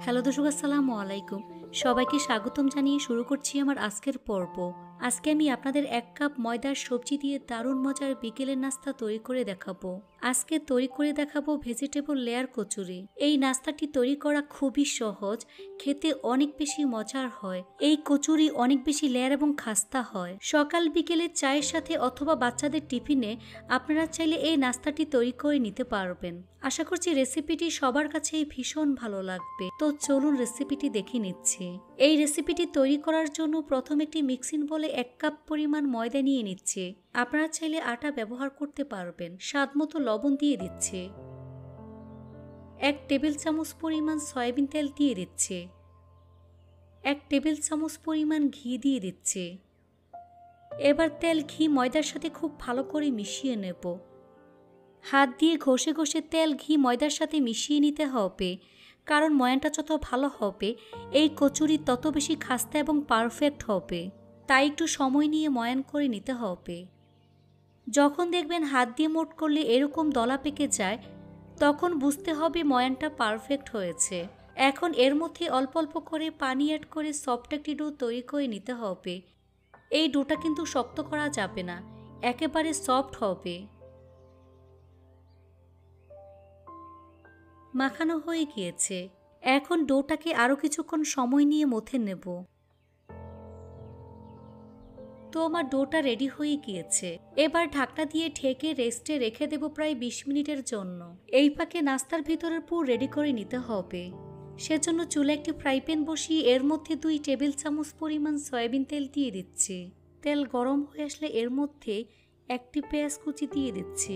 Hello দর্শক, আসসালামু আলাইকুম। সবাইকে স্বাগতম জানিয়ে শুরু করছি আমার আজকের পর্ব। আজকে আমি আপনাদের 1 কাপ ময়দার সবজি দিয়ে দারুণ মজার বিকেলের নাস্তা তৈরি করে দেখাবো। আজকে তৈরি করে দেখাবো ভেজিটেবল লেয়ার কচুরি। এই নাস্তাটি তৈরি করা খুবই সহজ, খেতে অনেক বেশি মজার হয়। এই কচুরি অনেক বেশি লেয়ার এবং খাস্তা হয়। সকাল বিকেলে চায়ের সাথে অথবা বাচ্চাদের টিফিনে আপনারা চাইলে এই নাস্তাটি তৈরি করে নিতে পারবেন। আশা করছি রেসিপিটি সবার কাছেই ভীষণ ভালো লাগবে। তো চলুন রেসিপিটি দেখে নিচ্ছি। এই রেসিপিটি তৈরি করার জন্য প্রথম একটি মিক্সিং বলে 1 কাপ পরিমাণ ময়দা নিয়ে নিচ্ছে। আপনারা চাইলে আটা ব্যবহার করতে পারবেন। স্বাদমতো লবণ দিয়ে দিচ্ছে। 1 টেবিল চামচ পরিমাণ সয়াবিন তেল দিয়ে দিচ্ছে। 1 টেবিল চামচ পরিমাণ ঘি দিয়ে দিচ্ছে। এবার তেল ঘি ময়দার সাথে খুব ভালো করে মিশিয়ে নেব। হাত দিয়ে ঘষে ঘষে তেল ঘি ময়দার সাথে মিশিয়ে নিতে হবে, কারণ ময়ানটা যত ভালো হবে এই কচুরি তত বেশি খাস্তা এবং পারফেক্ট হবে। তাই একটু সময় নিয়ে ময়ান করে নিতে হবে। যখন দেখবেন হাত দিয়ে মোট করলে এরকম দলা পেকে যায়, তখন বুঝতে হবে ময়ানটা পারফেক্ট হয়েছে। এখন এর মধ্যে অল্প অল্প করে পানি অ্যাড করে সফট একটি ডো তৈরি করে নিতে হবে। এই ডোটা কিন্তু শক্ত করা যাবে না, একেবারে সফট হবে। মাখানো হয়ে গিয়েছে। এখন ডোটাকে আরও কিছুক্ষণ সময় নিয়ে মথে নেব। তো আমার ডোটা রেডি হয়ে গিয়েছে। এবার ঢাকনা দিয়ে ঢেকে রেস্টে রেখে দেব প্রায় 20 মিনিটের জন্য। এই ফাঁকে নাস্তার ভিতরের পুর রেডি করে নিতে হবে। সেজন্য চুলে একটি ফ্রাই প্যান বসিয়ে এর মধ্যে 2 টেবিল চামচ পরিমাণ সয়াবিন তেল দিয়ে দিচ্ছি। তেল গরম হয়ে আসলে এর মধ্যে একটি পেঁয়াজ কুচি দিয়ে দিচ্ছি।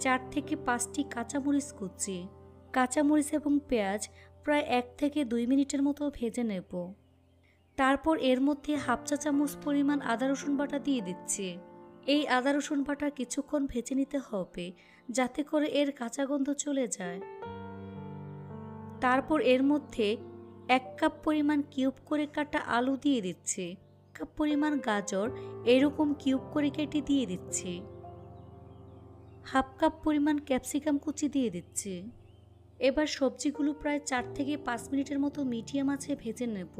4 থেকে 5টি কাঁচামরিচ কুচি। কাঁচামরিচ এবং পেঁয়াজ প্রায় 1 থেকে 2 মিনিটের মতো ভেজে নেব। তারপর এর মধ্যে হাফ চা চামচ পরিমাণ আদা রসুন বাটা দিয়ে দিচ্ছি। এই আদা রসুন বাটা কিছুক্ষণ ভেজে নিতে হবে, যাতে করে এর কাঁচা গন্ধ চলে যায়। তারপর এর মধ্যে 1 কাপ পরিমাণ কিউব করে কাটা আলু দিয়ে দিচ্ছি। 1 কাপ পরিমাণ গাজর এরকম কিউব করে কেটে দিয়ে দিচ্ছি। হাফ কাপ পরিমাণ ক্যাপসিকাম কুচি দিয়ে দিচ্ছি। এবার সবজিগুলো প্রায় 4 থেকে 5 মিনিটের মতো মিডিয়াম আঁচে ভেজে নেব।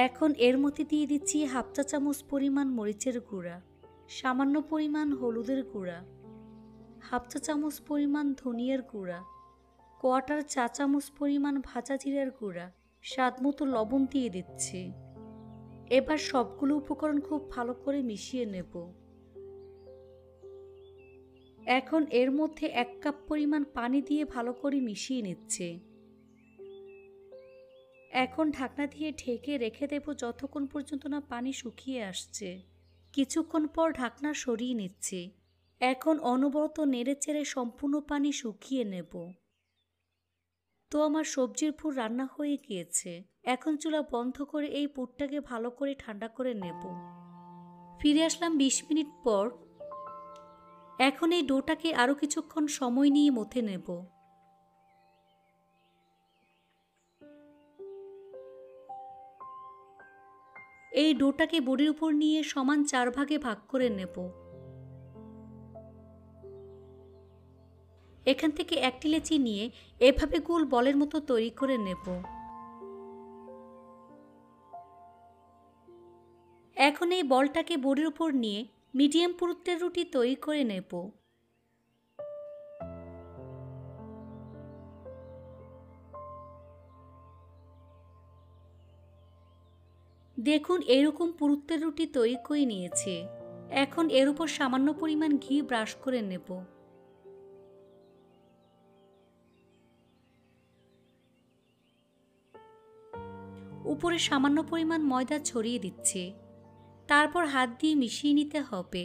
এখন এর মধ্যে দিয়ে দিচ্ছি হাফ চা চামচ পরিমাণ মরিচের গুঁড়া, সামান্য পরিমাণ হলুদের গুঁড়া, হাফ চা চামচ পরিমাণ ধনিয়ার গুঁড়া, কোয়ার্টার চা চামচ পরিমাণ ভাজা জিরার গুঁড়া, স্বাদমতো লবণ দিয়ে দিচ্ছি। এবার সবগুলো উপকরণ খুব ভালো করে মিশিয়ে নেব। এখন এর মধ্যে 1 কাপ পরিমাণ পানি দিয়ে ভালো করে মিশিয়ে নিচ্ছে। এখন ঢাকনা দিয়ে ঢেকে রেখে দেব যতক্ষণ পর্যন্ত না পানি শুকিয়ে আসছে। কিছুক্ষণ পর ঢাকনা সরিয়ে নিচ্ছি। এখন অনবরত নেড়েচেড়ে সম্পূর্ণ পানি শুকিয়ে নেব। তো আমার সবজির পুর রান্না হয়ে গিয়েছে। এখন চুলা বন্ধ করে এই পুরটাকে ভালো করে ঠান্ডা করে নেব। ফিরে আসলাম 20 মিনিট পর। এখন এই ডোটাকে আরও কিছুক্ষণ সময় নিয়ে মথে নেব। এই ডোটাকে বডির উপর নিয়ে সমান 4 ভাগে ভাগ করে নেব। এখান থেকে একটি লেচি নিয়ে এভাবে গোল বলের মতো তৈরি করে নেব। এখন এই বলটাকে বডির উপর নিয়ে মিডিয়াম পুরুত্বের রুটি তৈরি করে নেব। দেখুন এরকম পুরুত্বের রুটি তৈরি করে নিয়েছে। এখন এর উপর সামান্য পরিমাণ ঘি ব্রাশ করে নেব। উপরে সামান্য পরিমাণ ময়দা ছড়িয়ে দিচ্ছে। তারপর হাত দিয়ে মিশিয়ে নিতে হবে।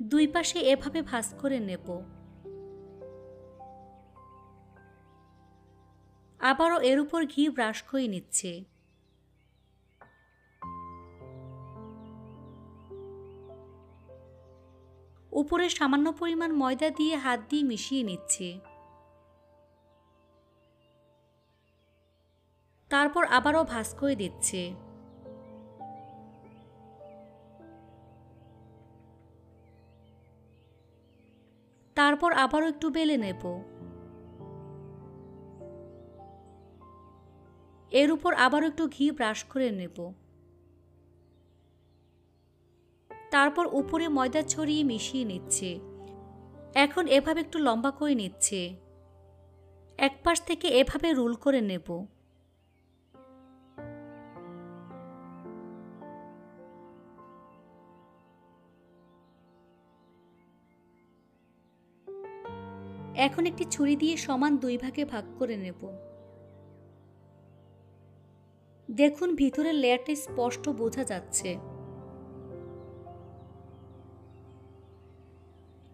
2 পাশে এভাবে ভাঁজ করে নেব। আবারও এর উপর ঘি ব্রাশ করে নিচ্ছে। উপরে সামান্য পরিমাণ ময়দা দিয়ে হাত দিয়ে মিশিয়ে নিচ্ছে। তারপর আবারও ভাঁজ করে দিচ্ছে। তারপর আবারও একটু বেলে নেব। এর উপর আবারও একটু ঘি ব্রাশ করে নেব। তারপর উপরে ময়দা ছড়িয়ে মিশিয়ে নিচ্ছে। এখন এভাবে একটু লম্বা করে নিচ্ছে। এক পাশ থেকে এভাবে রোল করে নেব। এখন একটি ছুরি দিয়ে সমান 2 ভাগে ভাগ করে নেব। দেখুন ভিতরের লেয়ারটা স্পষ্ট বোঝা যাচ্ছে।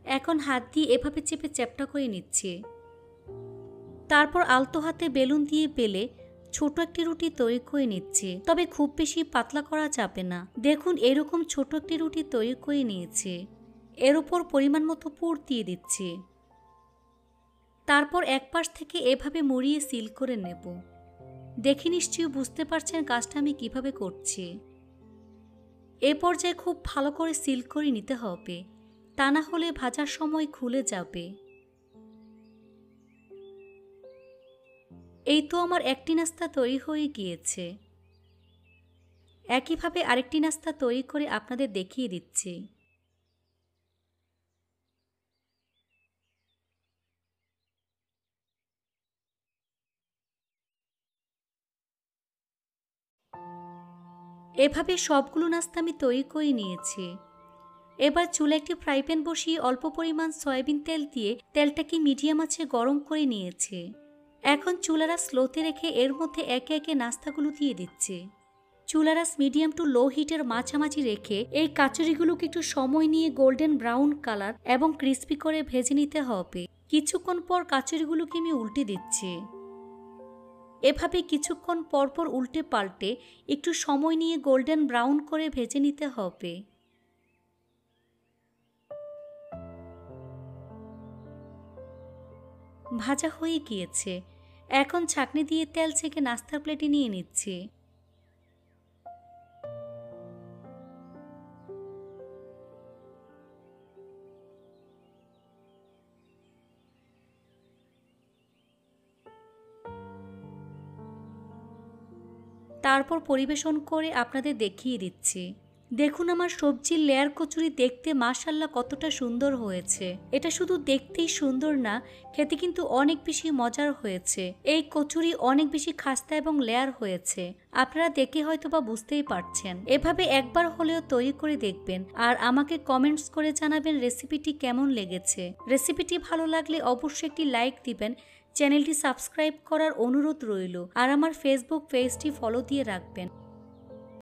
এখন হাত দিয়ে এভাবে চেপে চ্যাপ্টা করে নিচ্ছি। তারপর আলতো হাতে বেলুন দিয়ে বেলে ছোট একটি রুটি তৈরি করে নিচ্ছি, তবে খুব বেশি পাতলা করা যাবে না। দেখুন এরকম ছোট একটি রুটি তৈরি করে নিয়েছি। এর উপর পরিমাণ মতো পুর দিয়ে দিচ্ছি। তারপর এক পাশ থেকে এভাবে মুড়িয়ে সিল করে নেব। দেখে নিশ্চয়ই বুঝতে পারছেন কাজটা আমি কিভাবে করছি। এ পর্যায়ে খুব ভালো করে সিল করে নিতে হবে, তা না হলে ভাজার সময় খুলে যাবে। এই তো আমার একটি নাস্তা তৈরি হয়ে গিয়েছে। একইভাবে আরেকটি নাস্তা তৈরি করে আপনাদের দেখিয়ে দিচ্ছি। এভাবে সবগুলো নাস্তা আমি তৈরি করে নিয়েছি। এবার চুলে একটি ফ্রাই প্যান বসিয়ে অল্প পরিমাণ সয়াবিন তেল দিয়ে তেলটাকে মিডিয়াম আঁচে গরম করে নিয়েছি। এখন চুলারা স্লোতে রেখে এর মধ্যে একে একে নাস্তাগুলো দিয়ে দিচ্ছি। চুলারাস মিডিয়াম টু লো হিটের মাঝামাঝি রেখে এই কাচুরিগুলোকে একটু সময় নিয়ে গোল্ডেন ব্রাউন কালার এবং ক্রিস্পি করে ভেজে নিতে হবে। কিছুক্ষণ পর কাচুরিগুলোকে আমি উল্টে দিচ্ছি। এভাবে কিছুক্ষণ পরপর উল্টে পাল্টে একটু সময় নিয়ে গোল্ডেন ব্রাউন করে ভেজে নিতে হবে। ভাজা হয়ে গিয়েছে। এখন ছাঁকনি দিয়ে তেল ছেঁকে নাস্তার প্লেটে নিয়ে নিচ্ছি। তারপর পরিবেশন করে আপনাদের দেখিয়ে দিচ্ছি। দেখুন আমার সবজির লেয়ার কচুরি দেখতে মাশাআল্লাহ কতটা সুন্দর হয়েছে। এটা শুধু দেখতেই সুন্দর না, খেতে কিন্তু অনেক বেশি মজার হয়েছে। এই কচুরি অনেক বেশি খাস্তা এবং লেয়ার হয়েছে। আপনারা দেখে হয়তো বা বুঝতেই পারছেন। এভাবে একবার হলেও তৈরি করে দেখবেন আর আমাকে কমেন্টস করে জানাবেন রেসিপিটি কেমন লেগেছে। রেসিপিটি ভালো লাগলে অবশ্যই একটি লাইক দিবেন। চ্যানেলটি সাবস্ক্রাইব করার অনুরোধ রইল আর আমার ফেসবুক পেজটি ফলো দিয়ে রাখবেন।